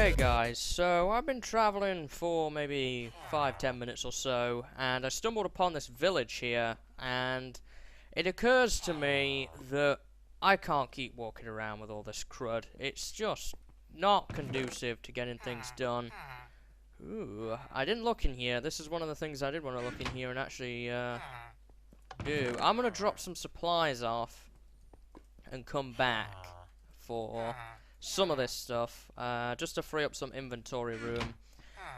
Hey guys, so I've been traveling for maybe 5-10 minutes or so, and I stumbled upon this village here, and it occurs to me that I can't keep walking around with all this crud. It's just not conducive to getting things done. Ooh, I didn't look in here. This is one of the things I did want to look in here and actually do. I'm gonna drop some supplies off and come back for some of this stuff, just to free up some inventory room.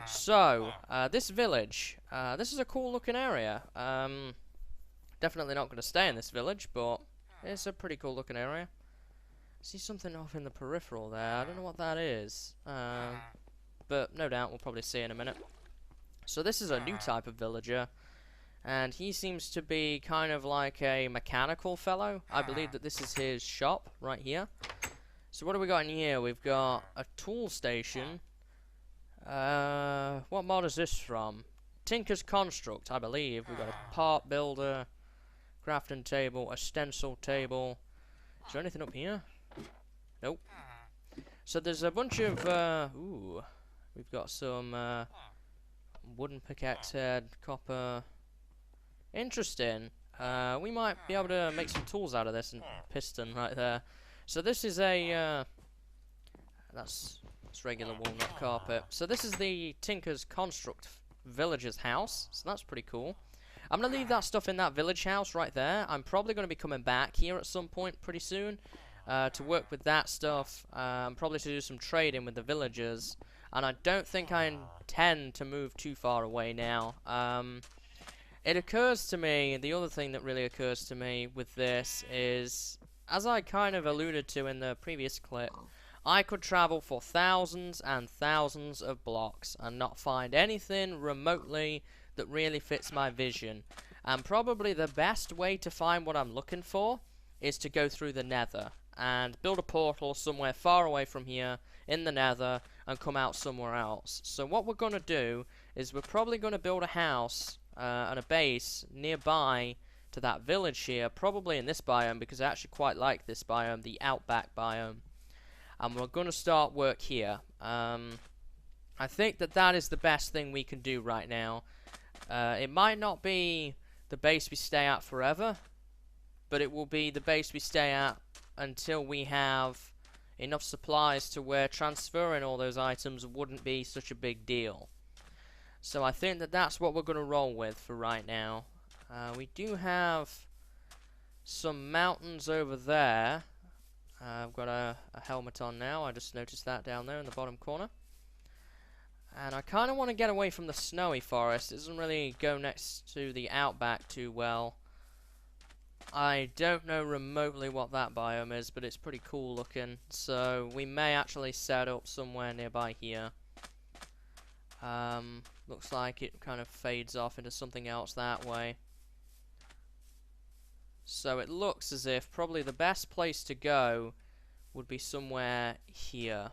So, this village, this is a cool looking area. Definitely not going to stay in this village, but it's a pretty cool looking area. I see something off in the peripheral there. I don't know what that is, but no doubt we'll probably see in a minute. So this is a new type of villager, and he seems to be kind of like a mechanical fellow. I believe that this is his shop right here. So what do we got in here? We've got a tool station. What mod is this from? Tinker's Construct, I believe. We've got a part builder, crafting table, a stencil table. Is there anything up here? Nope. So there's a bunch of, ooh, we've got some, wooden pickaxe head, copper. Interesting. We might be able to make some tools out of this, and piston right there. So this is a, that's regular walnut carpet. So this is the Tinker's Construct villager's house. So that's pretty cool. I'm going to leave that stuff in that village house right there. I'm probably going to be coming back here at some point pretty soon to work with that stuff. Probably to do some trading with the villagers. And I don't think I intend to move too far away now. It occurs to me, the other thing that really occurs to me with this is, as I kind of alluded to in the previous clip, I could travel for thousands and thousands of blocks and not find anything remotely that really fits my vision. And probably the best way to find what I'm looking for is to go through the Nether and build a portal somewhere far away from here in the Nether and come out somewhere else. So what we're going to do is we're probably going to build a house and a base nearby to that village here, probably in this biome, because I actually quite like this biome, the outback biome. And we're going to start work here. I think that that is the best thing we can do right now. It might not be the base we stay at forever, but it will be the base we stay at until we have enough supplies to where transferring all those items wouldn't be such a big deal. So I think that that's what we're going to roll with for right now. We do have some mountains over there. I've got a helmet on now. I just noticed that down there in the bottom corner. And I kind of want to get away from the snowy forest. It doesn't really go next to the outback too well. I don't know remotely what that biome is, but it's pretty cool looking. So we may actually set up somewhere nearby here. Looks like it kind of fades off into something else that way. So it looks as if probably the best place to go would be somewhere here.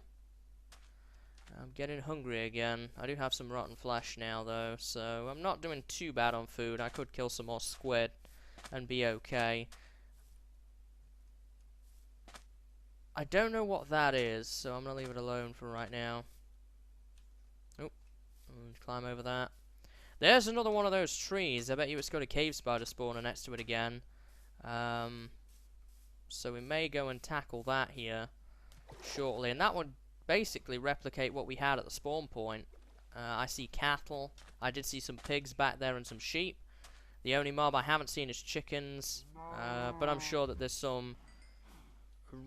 I'm getting hungry again. I do have some rotten flesh now though, so I'm not doing too bad on food. I could kill some more squid and be okay. I don't know what that is, so I'm going to leave it alone for right now. Oh, climb over that. There's another one of those trees. I bet you it's got a cave spider spawner next to it again. So we may go and tackle that here shortly, and that would basically replicate what we had at the spawn point. I see cattle. I did see some pigs back there and some sheep. The only mob I haven't seen is chickens, but I'm sure that there's some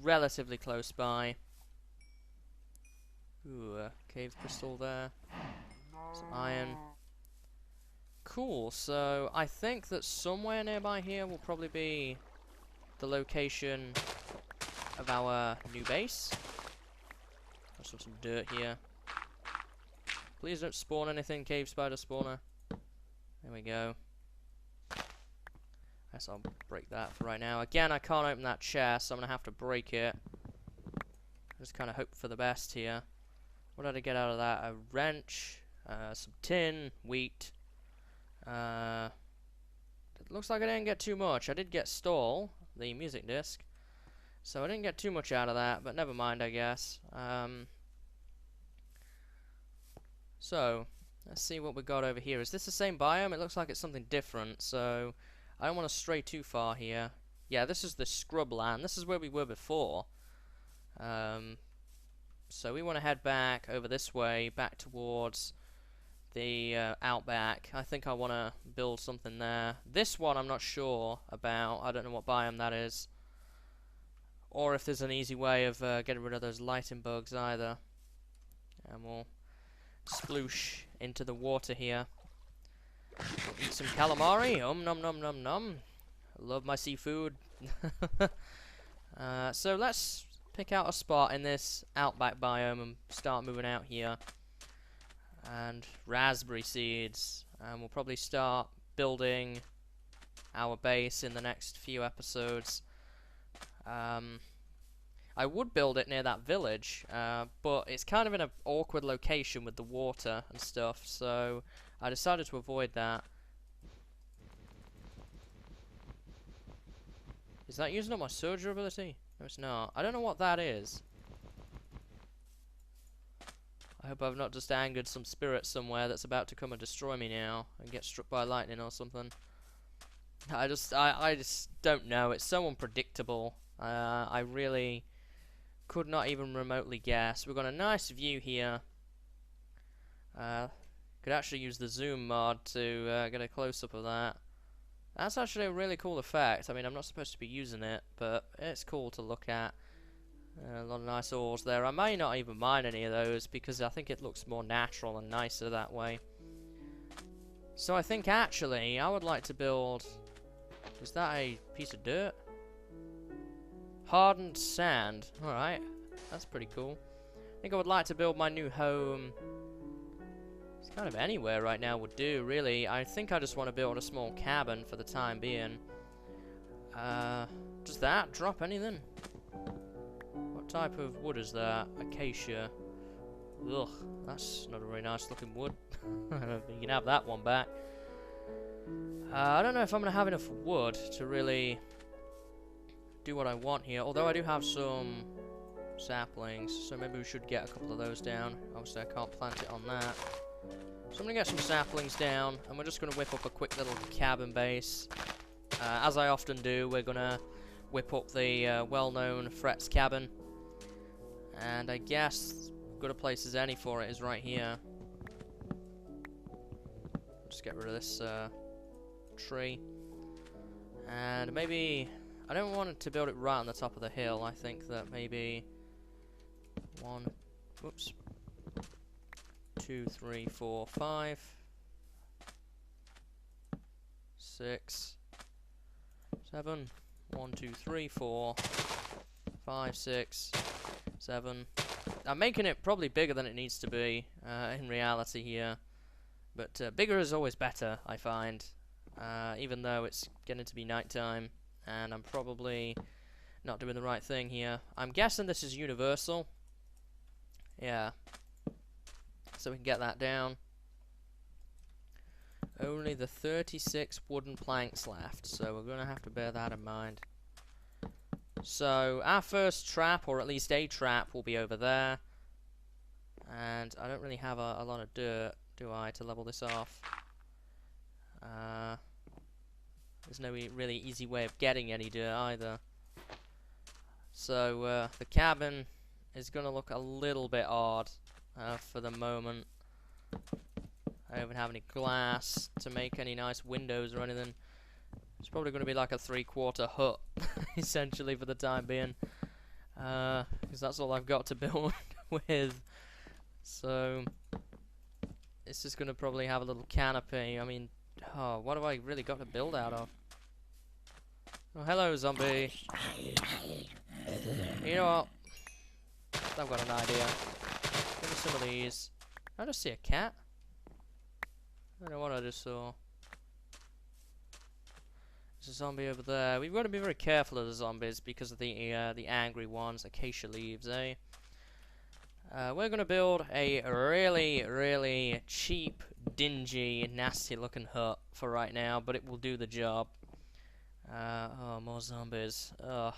relatively close by. Ooh, cave crystal there. Some iron. Cool, so I think that somewhere nearby here will probably be the location of our new base. Also some dirt here. Please don't spawn anything, cave spider spawner. There we go. I guess I'll break that for right now. Again, I can't open that chest, so I'm going to have to break it. Just kind of hope for the best here. What did I get out of that? A wrench, some tin, wheat. It looks like I didn't get too much. I did get stall, the music disc. So I didn't get too much out of that, but never mind, I guess. So, let's see what we got over here. Is this the same biome? It looks like it's something different, so I don't want to stray too far here. Yeah, this is the scrubland. This is where we were before. So we want to head back over this way, back towards the outback. I think I want to build something there. This one I'm not sure about. I don't know what biome that is. Or if there's an easy way of getting rid of those lighting bugs either. And we'll sploosh into the water here. Eat some calamari. Nom nom nom nom. I love my seafood. So let's pick out a spot in this outback biome and start moving out here. And raspberry seeds. And we'll probably start building our base in the next few episodes. I would build it near that village, but it's kind of in an awkward location with the water and stuff, so I decided to avoid that. Is that using up my surge ability? No, it's not. I don't know what that is. I hope I've not just angered some spirit somewhere that's about to come and destroy me now and get struck by lightning or something. I just don't know. It's so unpredictable. I really could not even remotely guess. We've got a nice view here. Could actually use the zoom mod to get a close-up of that. That's actually a really cool effect. I mean, I'm not supposed to be using it, but it's cool to look at. A lot of nice ores there. I may not even mine any of those because I think it looks more natural and nicer that way. So I think actually I would like to build... Is that a piece of dirt? Hardened sand. Alright, that's pretty cool. I think I would like to build my new home. It's kind of anywhere right now would do, really. I think I just want to build a small cabin for the time being. Does that drop anything? What type of wood is that? Acacia. Ugh, that's not a very nice looking wood. I don't think you can have that one back. I don't know if I'm going to have enough wood to really do what I want here, although I do have some saplings, so maybe we should get a couple of those down. Obviously I can't plant it on that. So I'm going to get some saplings down, and we're just going to whip up a quick little cabin base. As I often do, we're going to whip up the well-known Fret's cabin. And I guess as good a place as any for it is right here. Just get rid of this tree. And maybe... I don't want to build it right on the top of the hill. I think that maybe 1, whoops, 2, 3, 4, 5, 6, 7, 1, 2, 3, 4, 5, 6, 7. I'm making it probably bigger than it needs to be in reality here, but bigger is always better, I find, even though it's getting to be nighttime. And I'm probably not doing the right thing here. I'm guessing this is universal. Yeah. So we can get that down. Only the 36 wooden planks left, so we're going to have to bear that in mind. So our first trap, or at least a trap, will be over there. And I don't really have a lot of dirt, do I, to level this off? There's no really easy way of getting any dirt either. So the cabin is going to look a little bit odd for the moment. I don't even have any glass to make any nice windows or anything. It's probably going to be like a 3/4 hut, essentially, for the time being. Because that's all I've got to build with. So it's just going to probably have a little canopy. I mean, oh, what have I really got to build out of? Oh, hello, zombie. You know what? I've got an idea. Give me some of these. Did I just see a cat? I don't know what I just saw. There's a zombie over there. We've got to be very careful of the zombies because of the angry ones. Acacia leaves, eh? We're going to build a really, really cheap, dingy, nasty-looking hut for right now, but it will do the job. Oh, more zombies. Ugh.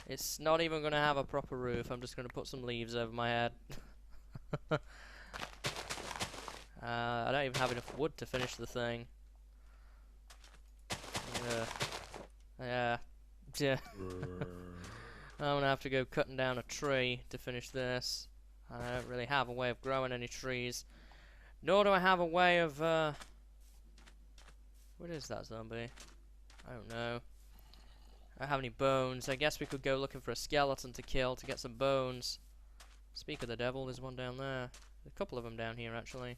It's not even going to have a proper roof. I'm just going to put some leaves over my head. I don't even have enough wood to finish the thing. Yeah. I'm going to have to go cutting down a tree to finish this. I don't really have a way of growing any trees. Nor do I have a way of, what is that zombie? I don't know. I don't have any bones. I guess we could go looking for a skeleton to kill to get some bones. Speak of the devil, there's one down there. There's a couple of them down here, actually.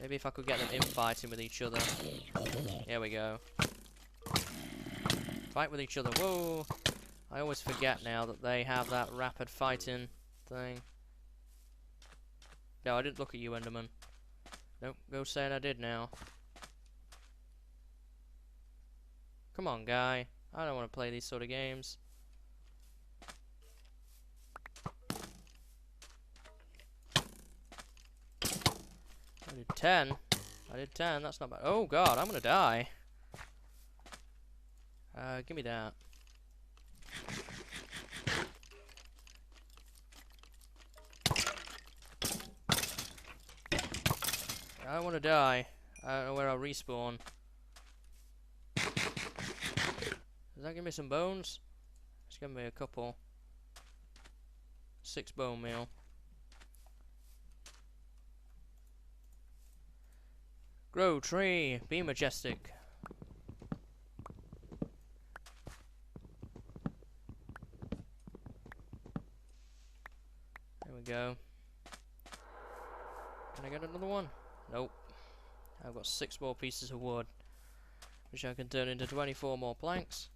Maybe if I could get them infighting with each other. Here we go. Fight with each other. Whoa! I always forget now that they have that rapid fighting thing. No, I didn't look at you, Enderman. Nope, go saying I did now. Come on, guy. I don't want to play these sort of games. I did 10. I did 10. That's not bad. Oh, God. I'm going to die. Give me that. I don't want to die. I don't know where I'll respawn. Does that give me some bones? It's giving me a couple. 6 bone meal. Grow tree, be majestic. There we go. Can I get another one? Nope. I've got 6 more pieces of wood, which I can turn into 24 more planks.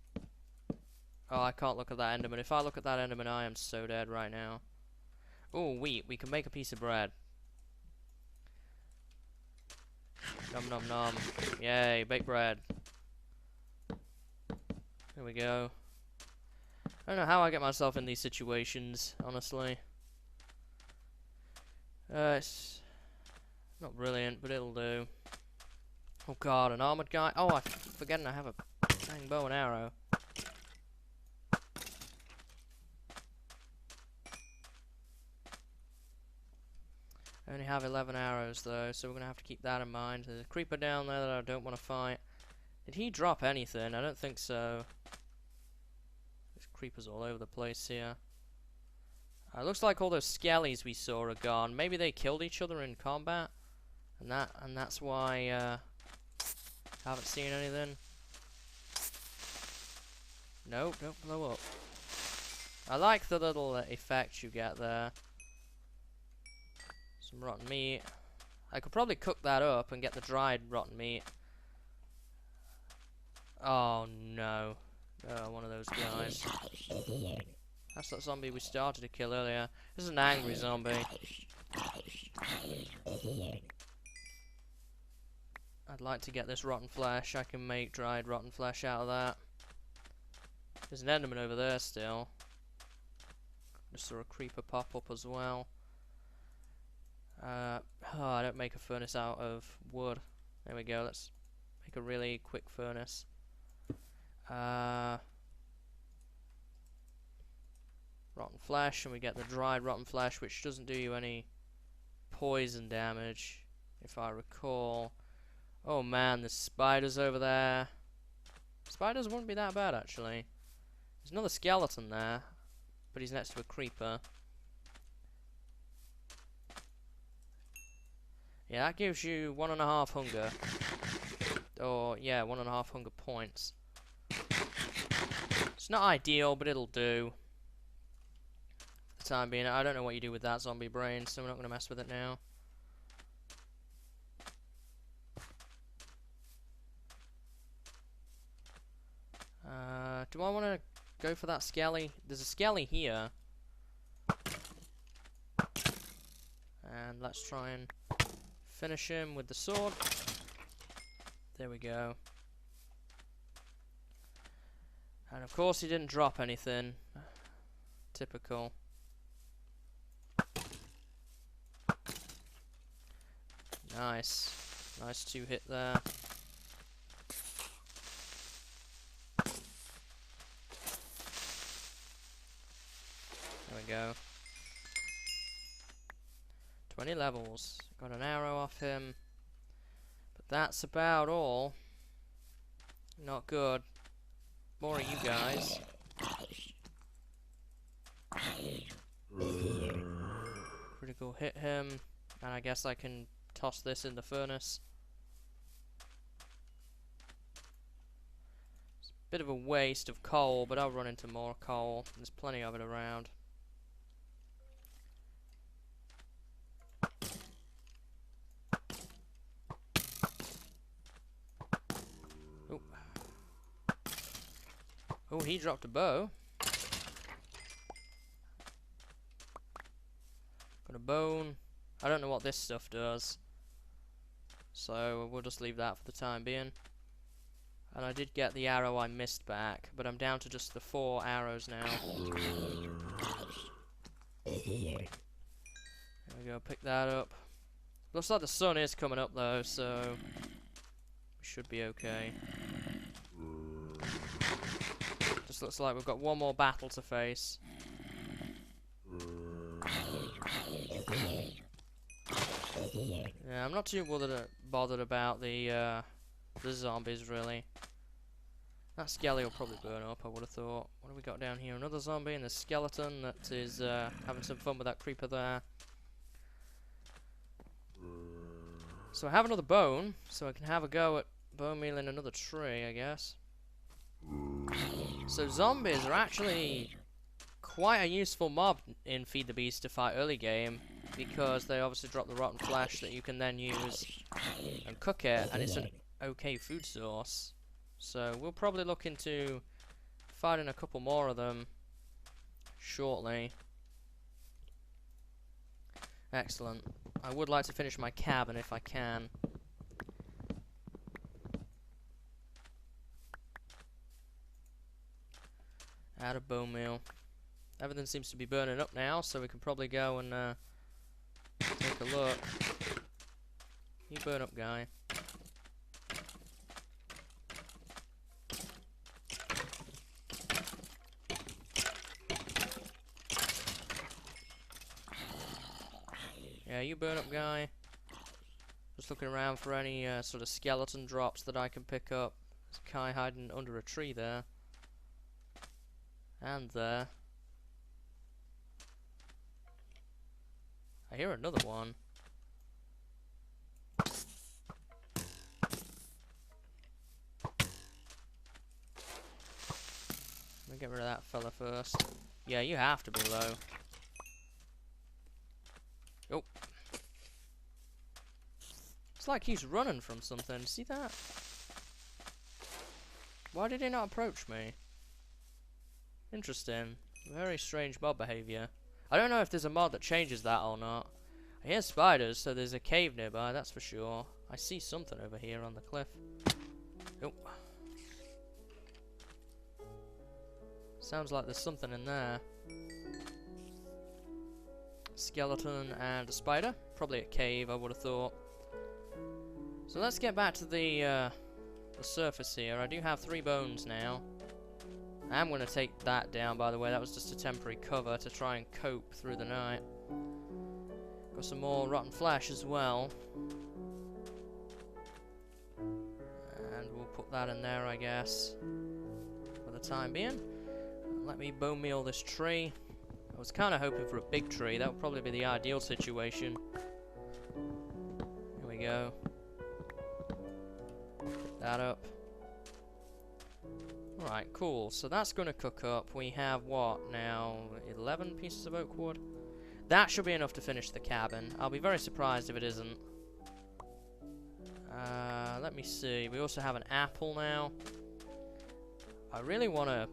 Oh, I can't look at that Enderman. If I look at that Enderman, I am so dead right now. Oh, wheat. We can make a piece of bread. Nom nom nom. Yay, baked bread. There we go. I don't know how I get myself in these situations, honestly. It's not brilliant, but it'll do. Oh god, an armored guy. Oh, I'm forgetting I have a dang bow and arrow. I only have 11 arrows though, so we're going to have to keep that in mind. There's a creeper down there that I don't want to fight. Did he drop anything? I don't think so. There's creepers all over the place here. Looks like all those skellies we saw are gone. Maybe they killed each other in combat, and that's why I haven't seen anything. Nope, don't blow up. I like the little effect you get there. Some rotten meat. I could probably cook that up and get the dried rotten meat. Oh no. Oh, one of those guys. That's that zombie we started to kill earlier. This is an angry zombie. I'd like to get this rotten flesh. I can make dried rotten flesh out of that. There's an enderman over there still. Just saw a creeper pop up as well. Oh, I don't make a furnace out of wood. There we go. Let's make a really quick furnace. Rotten flesh, and we get the dried rotten flesh, which doesn't do you any poison damage, if I recall. Oh man, there's spiders over there. Spiders wouldn't be that bad, actually. There's another skeleton there, but he's next to a creeper. Yeah, that gives you 1.5 hunger. Or, yeah, 1.5 hunger points. It's not ideal, but it'll do. For the time being, I don't know what you do with that zombie brain, so we're not going to mess with it now. Do I want to go for that skelly? There's a skelly here. And let's try and finish him with the sword. There we go. And of course he didn't drop anything. Typical. Nice. Nice 2-hit there. go. 20 levels. Got an arrow off him. But that's about all. Not good. More of you guys. Critical hit him. And I guess I can toss this in the furnace. It's a bit of a waste of coal, but I'll run into more coal. There's plenty of it around. Oh. Oh, he dropped a bow. Got a bone. I don't know what this stuff does, so we'll just leave that for the time being. And I did get the arrow I missed back, but I'm down to just the 4 arrows now. There we go, pick that up. Looks like the sun is coming up though, so we should be okay. Just looks like we've got one more battle to face. Yeah, I'm not too bothered about the zombies, really. That skelly will probably burn up, I would have thought. What have we got down here? Another zombie and a skeleton that is having some fun with that creeper there. So I have another bone, so I can have a go at bone mealing another tree, I guess. So zombies are actually quite a useful mob in Feed the Beast to fight early game, because they obviously drop the rotten flesh that you can then use and cook it, and it's an okay food source. So we'll probably look into fighting a couple more of them shortly. Excellent. I would like to finish my cabin if I can. Add a bone meal. Everything seems to be burning up now, so we can probably go and take a look. You burn up, guy. Yeah, you burn up, guy. Just looking around for any sort of skeleton drops that I can pick up. There's a guy hiding under a tree there. And there. I hear another one. Let me get rid of that fella first. Yeah, you have to be low. Oh. It's like he's running from something. See that? Why did he not approach me? Interesting. Very strange mob behavior. I don't know if there's a mod that changes that or not. I hear spiders, so there's a cave nearby, that's for sure. I see something over here on the cliff. Oh. Sounds like there's something in there. Skeleton and a spider. Probably a cave, I would have thought. So let's get back to the surface here. I do have 3 bones now. I am going to take that down, by the way. That was just a temporary cover to try and cope through the night. Got some more rotten flesh as well. And we'll put that in there, I guess, for the time being. Let me bone meal this tree. I was kind of hoping for a big tree. That would probably be the ideal situation. Here we go. Pick that up. Alright, cool. So that's going to cook up. We have, what, now? 11 pieces of oak wood? That should be enough to finish the cabin. I'll be very surprised if it isn't. Let me see. We also have an apple now. I really want to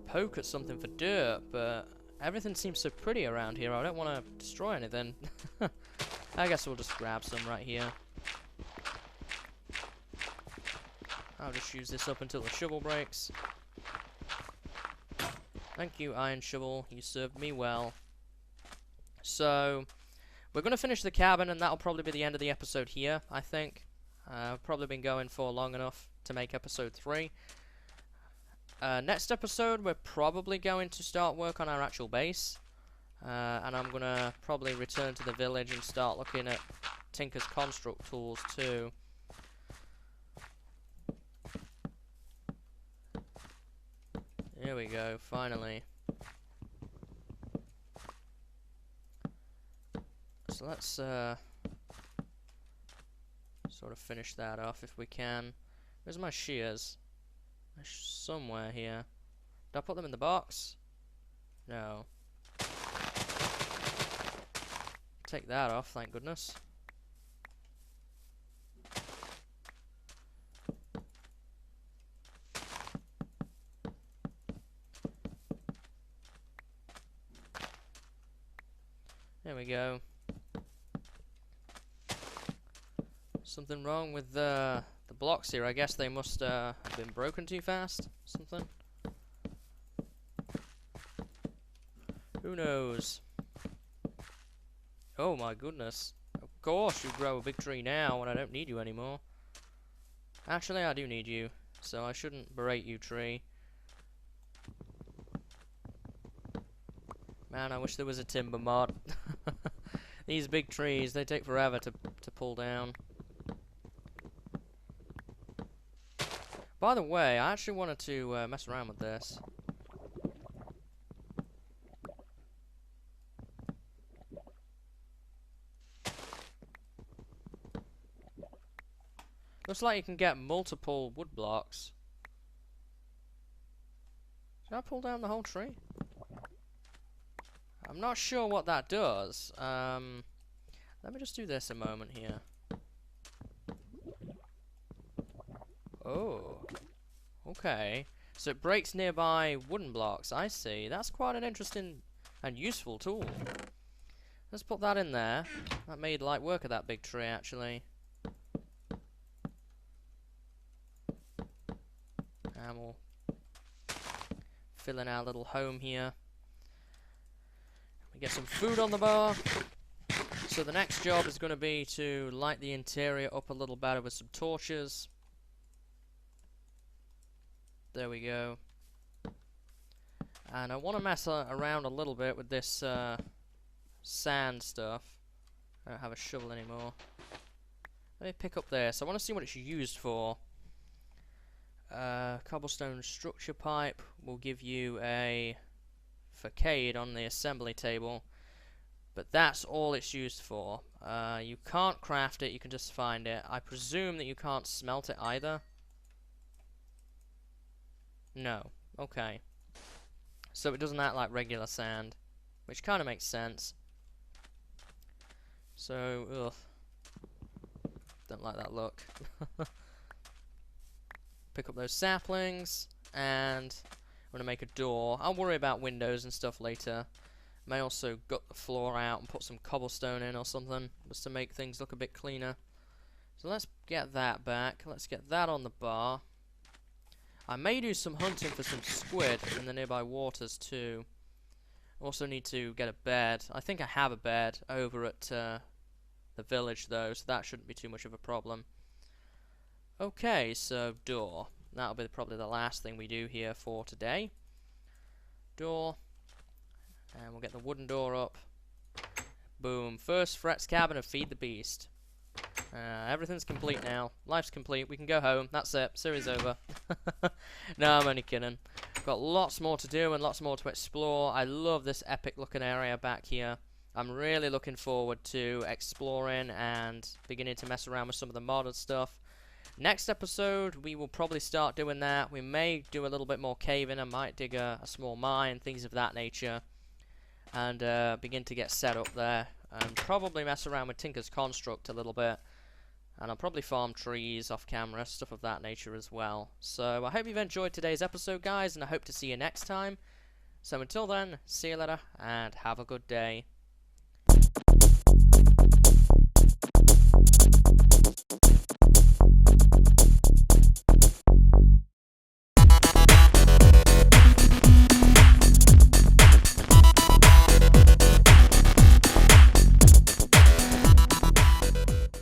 poke at something for dirt, but everything seems so pretty around here. I don't want to destroy anything. I guess we'll just grab some right here. I'll just use this up until the shovel breaks. Thank you, Iron Shovel. You served me well. So, we're going to finish the cabin, and that'll probably be the end of the episode here, I think. I've probably been going for long enough to make episode 3. Next episode, we're probably going to start work on our actual base. And I'm gonna probably return to the village and start looking at Tinker's Construct tools too. Here we go, finally. So let's sort of finish that off if we can. Where's my shears? They're somewhere here. Did I put them in the box? No. Take that off, thank goodness. There we go. Something wrong with the blocks here. I guess they must have been broken too fast. Something. Who knows? Oh my goodness. Of course you grow a big tree now when I don't need you anymore. Actually, I do need you, so I shouldn't berate you, tree. Man, I wish there was a timber mod. These big trees, they take forever to pull down. By the way, I actually wanted to mess around with this. Looks like you can get multiple wood blocks. Did I pull down the whole tree? I'm not sure what that does. Let me just do this a moment here. Oh. Okay. So it breaks nearby wooden blocks. I see. That's quite an interesting and useful tool. Let's put that in there. That made light work of that big tree, actually. And we'll fill in our little home here. We get some food on the bar. So the next job is going to be to light the interior up a little better with some torches. There we go. And I want to mess around a little bit with this sand stuff. I don't have a shovel anymore. Let me pick up this. I want to see what it's used for. Cobblestone structure pipe will give you a facade on the assembly table, but that's all it's used for. You can't craft it, you can just find it. I presume that you can't smelt it either. No. Okay. So it doesn't act like regular sand, which kind of makes sense. So, ugh. Don't like that look. Pick up those saplings, and I'm going to make a door. I'll worry about windows and stuff later. May also gut the floor out and put some cobblestone in or something, just to make things look a bit cleaner. So let's get that back. Let's get that on the bar. I may do some hunting for some squid in the nearby waters too. Also need to get a bed. I think I have a bed over at the village though, so that shouldn't be too much of a problem. Okay, so door. That'll be probably the last thing we do here for today. Door. And we'll get the wooden door up. Boom. First Fret's cabin and feed the beast. Everything's complete now. Life's complete. We can go home. That's it. Series over. No, I'm only kidding. Got lots more to do and lots more to explore. I love this epic looking area back here. I'm really looking forward to exploring and beginning to mess around with some of the modded stuff. Next episode, we will probably start doing that. We may do a little bit more caving. I might dig a small mine, things of that nature. And begin to get set up there. And probably mess around with Tinker's Construct a little bit. And I'll probably farm trees off camera, stuff of that nature as well. So I hope you've enjoyed today's episode, guys, and I hope to see you next time. So until then, see you later, and have a good day.